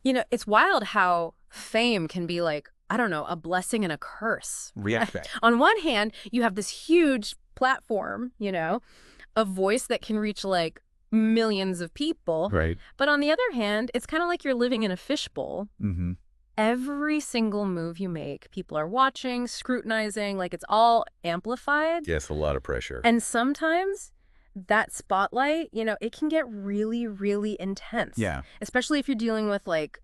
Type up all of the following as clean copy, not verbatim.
You know, it's wild how fame can be like, I don't know, a blessing and a curse. React back. On one hand, you have this huge platform, you know, a voice that can reach like millions of people. Right. But on the other hand, it's kind of like you're living in a fishbowl. Mm-hmm. Every single move you make, people are watching, scrutinizing, like it's all amplified. Yes, a lot of pressure. And sometimes that spotlight, you know, it can get really, really intense. Yeah, Especially if you're dealing with like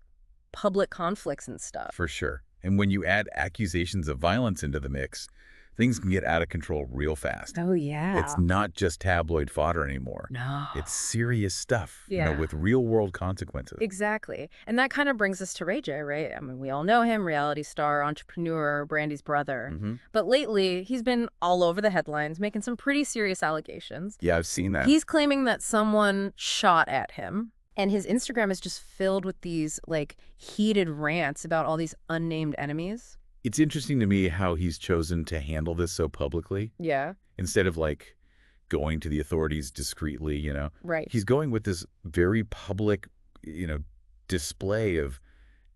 public conflicts and stuff. for sure. And when you add accusations of violence into the mix, things can get out of control real fast. Oh, yeah. It's not just tabloid fodder anymore. No. It's serious stuff, Yeah. with real-world consequences. Exactly. And that kind of brings us to Ray J, right? I mean, we all know him, reality star, entrepreneur, Brandy's brother. Mm-hmm. But lately, he's been all over the headlines, making some pretty serious allegations. Yeah, I've seen that. He's claiming that someone shot at him. And his Instagram is just filled with these, like, heated rants about all these unnamed enemies. It's interesting to me how he's chosen to handle this so publicly. Yeah. Instead of, like, going to the authorities discreetly, Right. He's going with this very public, display of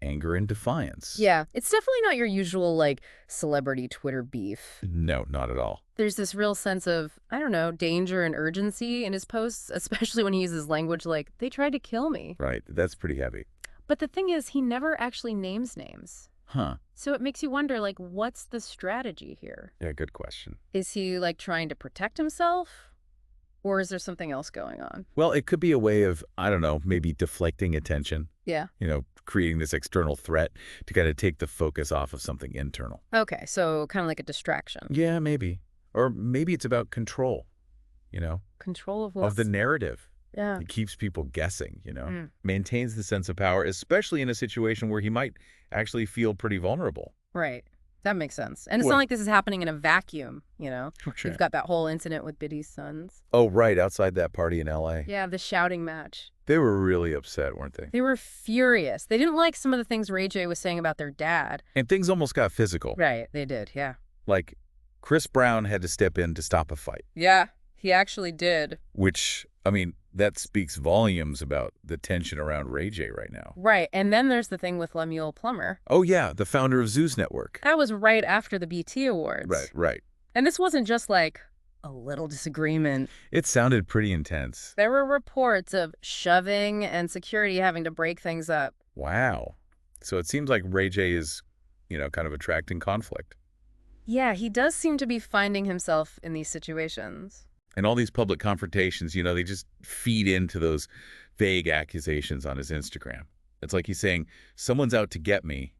anger and defiance. Yeah. It's definitely not your usual, like, celebrity Twitter beef. No, not at all. There's this real sense of, I don't know, danger and urgency in his posts, especially when he uses language like, they tried to kill me. Right. That's pretty heavy. But the thing is, he never actually names names. Huh. So it makes you wonder, like, what's the strategy here? Yeah, good question. Is he, like, trying to protect himself? Or is there something else going on? Well, it could be a way of, I don't know, maybe deflecting attention, Yeah. creating this external threat to kind of take the focus off of something internal. Okay, so kind of like a distraction. Yeah, maybe. Or maybe it's about control, Control of what? of the narrative. Yeah. It keeps people guessing, Mm. maintains the sense of power, especially in a situation where he might actually feel pretty vulnerable. Right. That makes sense. And it's Well- not like this is happening in a vacuum, you know? For sure. We've got that whole incident with Biddy's sons. Oh, right, outside that party in L.A. Yeah, the shouting match. They were really upset, weren't they? They were furious. They didn't like some of the things Ray J was saying about their dad. And things almost got physical. Right, they did, yeah. Like, Chris Brown had to step in to stop a fight, Yeah, he actually did. which, I mean, that speaks volumes about the tension around Ray J right now. Right, and then there's the thing with Lemuel Plummer. Oh, yeah, the founder of Zeus Network. That was right after the BT Awards. Right. And this wasn't just like a little disagreement. It sounded pretty intense. There were reports of shoving and security having to break things up. Wow. So it seems like Ray J is, kind of attracting conflict. Yeah, he does seem to be finding himself in these situations. And all these public confrontations, they just feed into those vague accusations on his Instagram. It's like he's saying, someone's out to get me,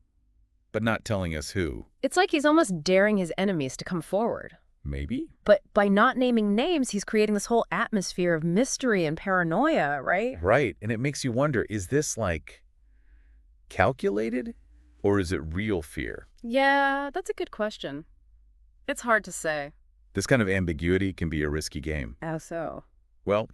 but not telling us who. It's like he's almost daring his enemies to come forward. Maybe? But by not naming names, he's creating this whole atmosphere of mystery and paranoia, right? Right. And it makes you wonder, is this like calculated or is it real fear? Yeah, that's a good question. It's hard to say. This kind of ambiguity can be a risky game. How so? Well,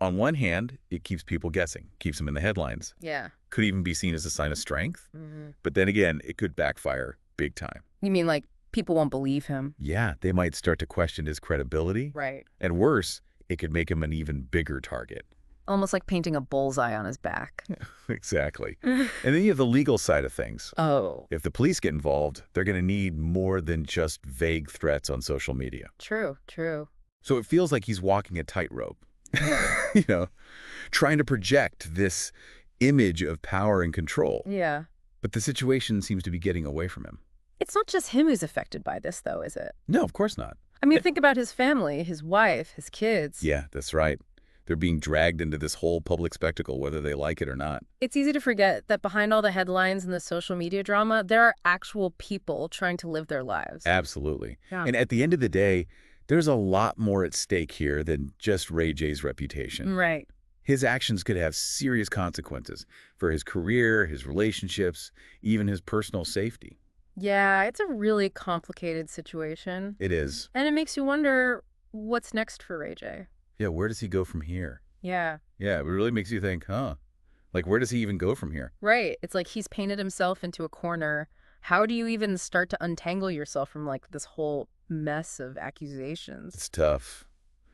on one hand, it keeps people guessing, keeps them in the headlines. Yeah. Could even be seen as a sign of strength. Mm-hmm. But then again, it could backfire big time. You mean like people won't believe him? Yeah, they might start to question his credibility. Right. And worse, it could make him an even bigger target. Almost like painting a bullseye on his back. Exactly. And then you have the legal side of things. Oh. If the police get involved, they're going to need more than just vague threats on social media. True. So it feels like he's walking a tightrope, trying to project this image of power and control. Yeah. But the situation seems to be getting away from him. It's not just him who's affected by this, though, is it? No, of course not. I mean, think about his family, his wife, his kids. Yeah, that's right. They're being dragged into this whole public spectacle, whether they like it or not. It's easy to forget that behind all the headlines and the social media drama, there are actual people trying to live their lives. Absolutely. Yeah. And at the end of the day, there's a lot more at stake here than just Ray J's reputation. Right. His actions could have serious consequences for his career, his relationships, even his personal safety. Yeah, it's a really complicated situation. It is. And it makes you wonder what's next for Ray J. Yeah, where does he go from here? Yeah. Yeah, it really makes you think, like, where does he even go from here? Right. It's like he's painted himself into a corner. How do you even start to untangle yourself from, like, this whole mess of accusations? It's tough.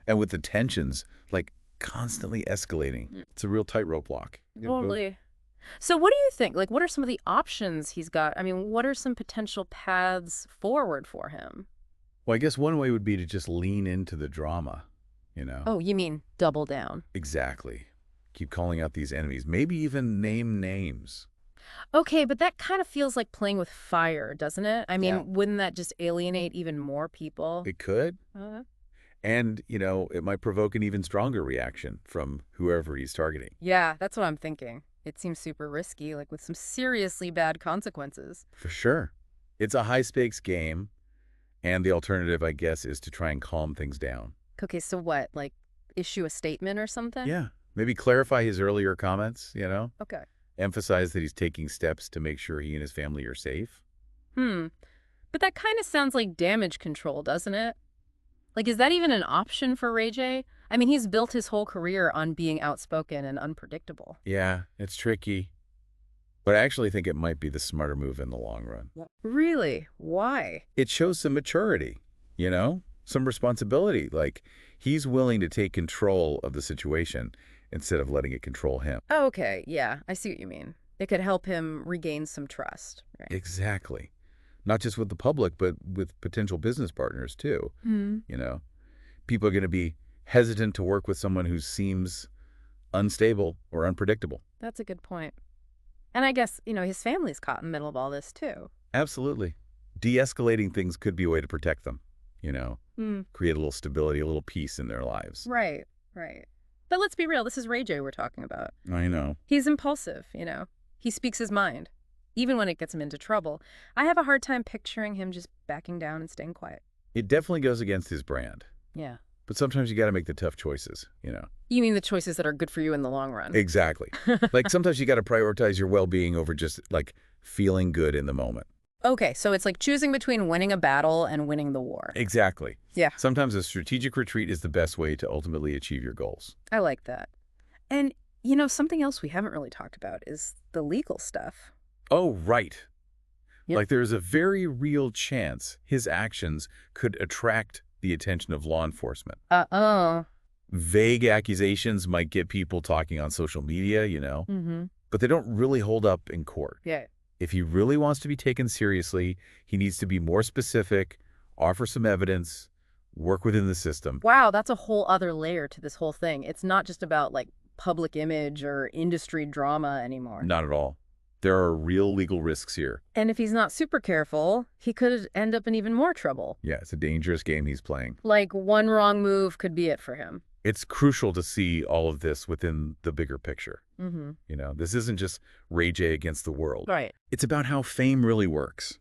And with the tensions, like, constantly escalating, it's a real tightrope walk. Totally. So what do you think? Like, what are some of the options he's got? I mean, what are some potential paths forward for him? Well, I guess one way would be to just lean into the drama, you know? Oh, you mean double down. Exactly. Keep calling out these enemies. Maybe even name names. Okay, but that kind of feels like playing with fire, doesn't it? I Yeah. mean, wouldn't that just alienate even more people? It could. Uh, And, it might provoke an even stronger reaction from whoever he's targeting. yeah, that's what I'm thinking. It seems super risky, like with some seriously bad consequences. For sure. It's a high-stakes game, and the alternative, I guess, is to try and calm things down. Okay, so what? Like issue a statement or something? Yeah. Maybe clarify his earlier comments, Okay. emphasize that he's taking steps to make sure he and his family are safe. Hmm. But that kind of sounds like damage control, doesn't it? Like, is that even an option for Ray J? I mean, he's built his whole career on being outspoken and unpredictable. Yeah, it's tricky. But I actually think it might be the smarter move in the long run. Really? Why? It shows some maturity, some responsibility. Like, he's willing to take control of the situation instead of letting it control him. Oh, okay, yeah, I see what you mean. It could help him regain some trust, right? Exactly. Not just with the public, but with potential business partners, too. Hmm. You know, people are going to be hesitant to work with someone who seems unstable or unpredictable. That's a good point. And I guess, his family's caught in the middle of all this, too. Absolutely. De-escalating things could be a way to protect them, Hmm. create a little stability, a little peace in their lives. Right, right. But let's be real, this is Ray J we're talking about. I know. He's impulsive, He speaks his mind, even when it gets him into trouble. I have a hard time picturing him just backing down and staying quiet. It definitely goes against his brand. Yeah. But sometimes you got to make the tough choices. You mean the choices that are good for you in the long run? Exactly. Like sometimes you got to prioritize your well-being over just like feeling good in the moment. Okay, so it's like choosing between winning a battle and winning the war. Exactly. Yeah. Sometimes a strategic retreat is the best way to ultimately achieve your goals. I like that. And, something else we haven't really talked about is the legal stuff. Oh, right. Yep. Like there's a very real chance his actions could attract the attention of law enforcement. Uh-oh. Vague accusations might get people talking on social media, Mm-hmm. but they don't really hold up in court. Yeah. If he really wants to be taken seriously, he needs to be more specific, offer some evidence, work within the system. Wow, that's a whole other layer to this whole thing. It's not just about, like, public image or industry drama anymore. Not at all. There are real legal risks here. And if he's not super careful, he could end up in even more trouble. Yeah, it's a dangerous game he's playing. Like, one wrong move could be it for him. It's crucial to see all of this within the bigger picture. Mm-hmm. This isn't just Ray J against the world. Right. It's about how fame really works.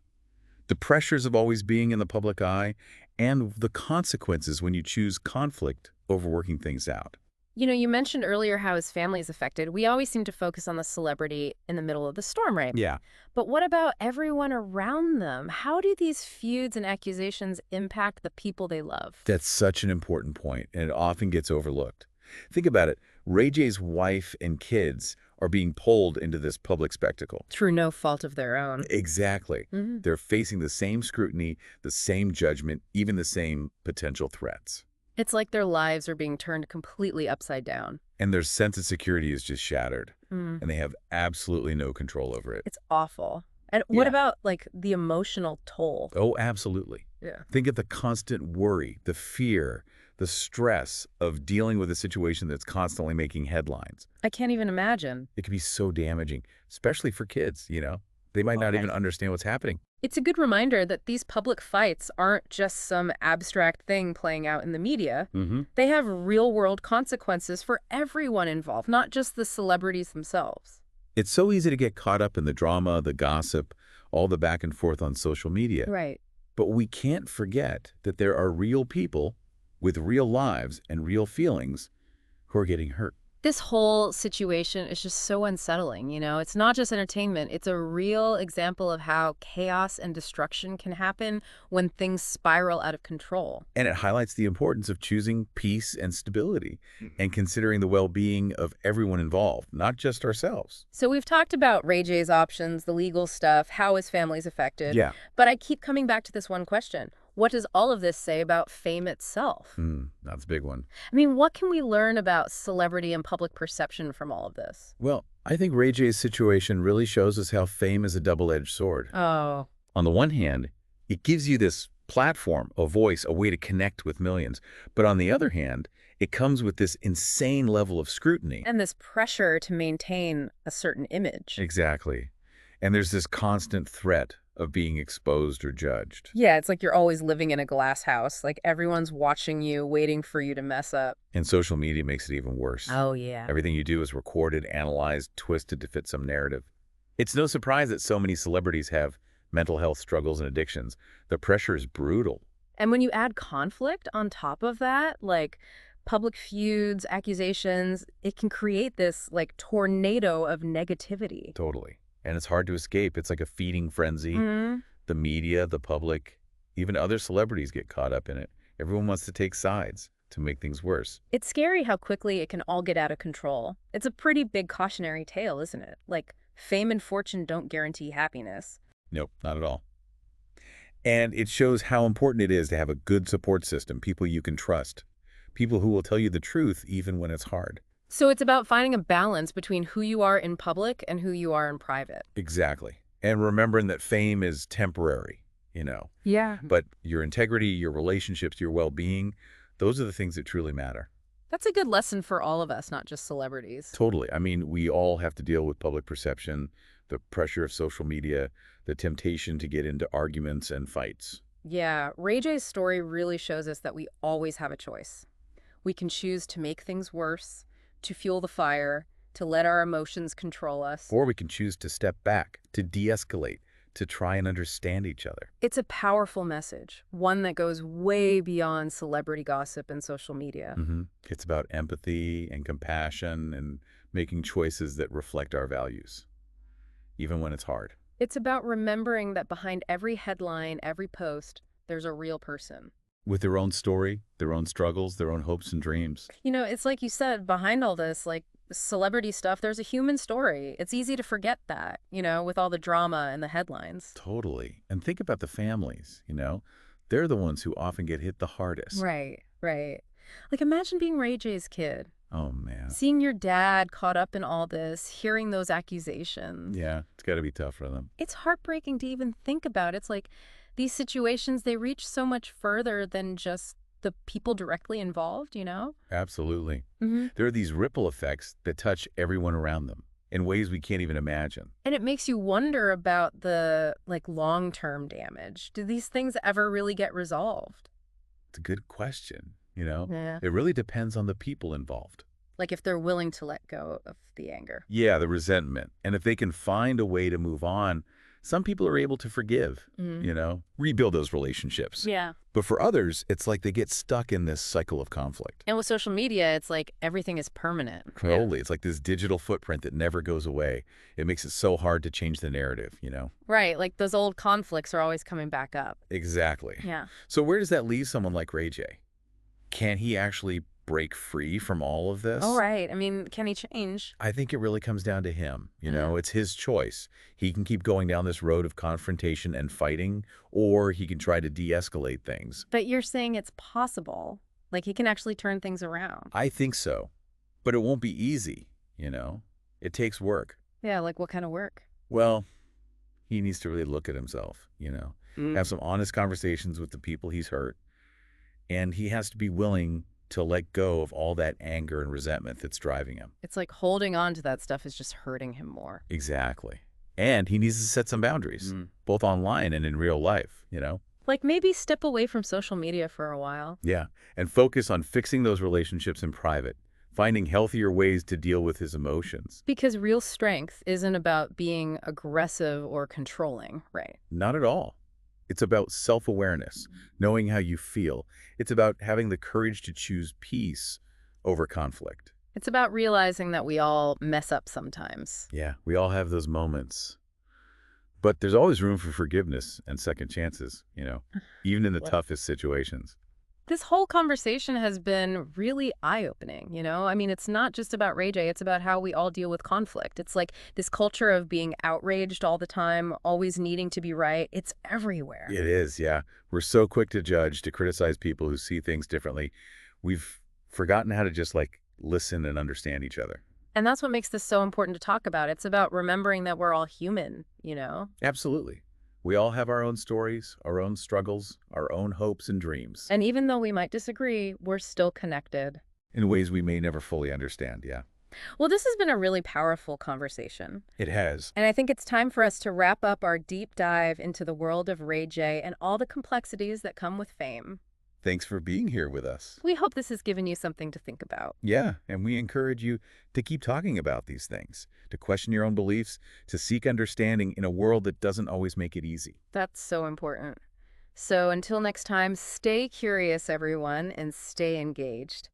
The pressures of always being in the public eye and the consequences when you choose conflict over working things out. You mentioned earlier how his family is affected. We always seem to focus on the celebrity in the middle of the storm, right? Yeah. But what about everyone around them? How do these feuds and accusations impact the people they love? That's such an important point, and it often gets overlooked. Think about it. Ray J's wife and kids are being pulled into this public spectacle. Through no fault of their own. Exactly. Mm-hmm. They're facing the same scrutiny, the same judgment, even the same potential threats. It's like their lives are being turned completely upside down. And their sense of security is just shattered, Mm. and they have absolutely no control over it. It's awful. And what Yeah. about, like, the emotional toll? Oh, absolutely. Yeah. Think of the constant worry, the fear, the stress of dealing with a situation that's constantly making headlines. I can't even imagine. It can be so damaging, especially for kids. They might not even understand what's happening. It's a good reminder that these public fights aren't just some abstract thing playing out in the media. Mm-hmm. They have real-world consequences for everyone involved, not just the celebrities themselves. It's so easy to get caught up in the drama, the gossip, all the back and forth on social media. Right. But we can't forget that there are real people with real lives and real feelings who are getting hurt. This whole situation is just so unsettling, It's not just entertainment. It's a real example of how chaos and destruction can happen when things spiral out of control. And it highlights the importance of choosing peace and stability and considering the well-being of everyone involved, not just ourselves. So we've talked about Ray J's options, the legal stuff, how his family's affected. Yeah. But I keep coming back to this one question. What does all of this say about fame itself? That's a big one. I mean, what can we learn about celebrity and public perception from all of this? Well, I think Ray J's situation really shows us how fame is a double-edged sword. Oh, On the one hand, it gives you this platform, a voice, a way to connect with millions. But on the other hand, it comes with this insane level of scrutiny. and this pressure to maintain a certain image. Exactly. And there's this constant threat of being exposed or judged. Yeah, it's like you're always living in a glass house. Like everyone's watching you, waiting for you to mess up. And social media makes it even worse. Oh, yeah. Everything you do is recorded, analyzed, twisted to fit some narrative. It's no surprise that so many celebrities have mental health struggles and addictions. The pressure is brutal. And when you add conflict on top of that, like public feuds, accusations, it can create this like tornado of negativity. Totally. And it's hard to escape. It's like a feeding frenzy. Mhm. The media, the public, even other celebrities get caught up in it. Everyone wants to take sides to make things worse. It's scary how quickly it can all get out of control. It's a pretty big cautionary tale, isn't it? Like fame and fortune don't guarantee happiness. Nope, not at all. And it shows how important it is to have a good support system, people you can trust, people who will tell you the truth even when it's hard. So it's about finding a balance between who you are in public and who you are in private. Exactly. And remembering that fame is temporary, Yeah. but your integrity, your relationships, your well-being, those are the things that truly matter. That's a good lesson for all of us, not just celebrities. Totally. I mean, we all have to deal with public perception, the pressure of social media, the temptation to get into arguments and fights. Yeah, Ray J's story really shows us that we always have a choice. We can choose to make things worse, to fuel the fire, to let our emotions control us. Or we can choose to step back, to de-escalate, to try and understand each other. It's a powerful message, one that goes way beyond celebrity gossip and social media. It's about empathy and compassion and making choices that reflect our values, even when it's hard. It's about remembering that behind every headline, every post, there's a real person. With their own story, their own struggles, their own hopes and dreams. It's like you said, behind all this, like celebrity stuff, there's a human story. It's easy to forget that, with all the drama and the headlines. Totally. And think about the families. They're the ones who often get hit the hardest. Right, right. Like imagine being Ray J's kid. Oh, man. Seeing your dad caught up in all this, hearing those accusations. Yeah, it's got to be tough for them. It's heartbreaking to even think about. It's like these situations, they reach so much further than just the people directly involved. Absolutely. Mm-hmm. There are these ripple effects that touch everyone around them in ways we can't even imagine. And it makes you wonder about the long-term damage. Do these things ever really get resolved? It's a good question. Yeah. It really depends on the people involved. Like if they're willing to let go of the anger. Yeah, the resentment. And if they can find a way to move on, some people are able to forgive, rebuild those relationships. Yeah. But for others, it's like they get stuck in this cycle of conflict. And with social media, it's like everything is permanent. Totally. It's like this digital footprint that never goes away. It makes it so hard to change the narrative. Right. Like those old conflicts are always coming back up. Exactly. Yeah. So where does that leave someone like Ray J? Can he actually break free from all of this? All right. I mean, can he change? I think it really comes down to him. Yeah. It's his choice. He can keep going down this road of confrontation and fighting, or he can try to de-escalate things. But you're saying it's possible. Like he can actually turn things around. I think so. But it won't be easy. It takes work. Yeah, like what kind of work? Well, he needs to really look at himself, Mm. have some honest conversations with the people he's hurt. And he has to be willing to let go of all that anger and resentment that's driving him. It's like holding on to that stuff is just hurting him more. Exactly. And he needs to set some boundaries, both online and in real life. Like maybe step away from social media for a while. Yeah, and focus on fixing those relationships in private, finding healthier ways to deal with his emotions. Because real strength isn't about being aggressive or controlling, right? Not at all. It's about self-awareness, knowing how you feel. It's about having the courage to choose peace over conflict. It's about realizing that we all mess up sometimes. Yeah, we all have those moments. But there's always room for forgiveness and second chances, even in the toughest situations. This whole conversation has been really eye-opening. I mean, it's not just about Ray J, it's about how we all deal with conflict. It's like this culture of being outraged all the time, always needing to be right. It's everywhere. It is, yeah. We're so quick to judge, to criticize people who see things differently. We've forgotten how to just listen and understand each other. And that's what makes this so important to talk about. It's about remembering that we're all human, you know? Absolutely. We all have our own stories, our own struggles, our own hopes and dreams, And even though we might disagree, we're still connected. in ways we may never fully understand, yeah. Well, this has been a really powerful conversation. It has. And I think it's time for us to wrap up our deep dive into the world of Ray J and all the complexities that come with fame. Thanks for being here with us. We hope this has given you something to think about. Yeah, and we encourage you to keep talking about these things, to question your own beliefs, to seek understanding in a world that doesn't always make it easy. That's so important. So until next time, stay curious, everyone, and stay engaged.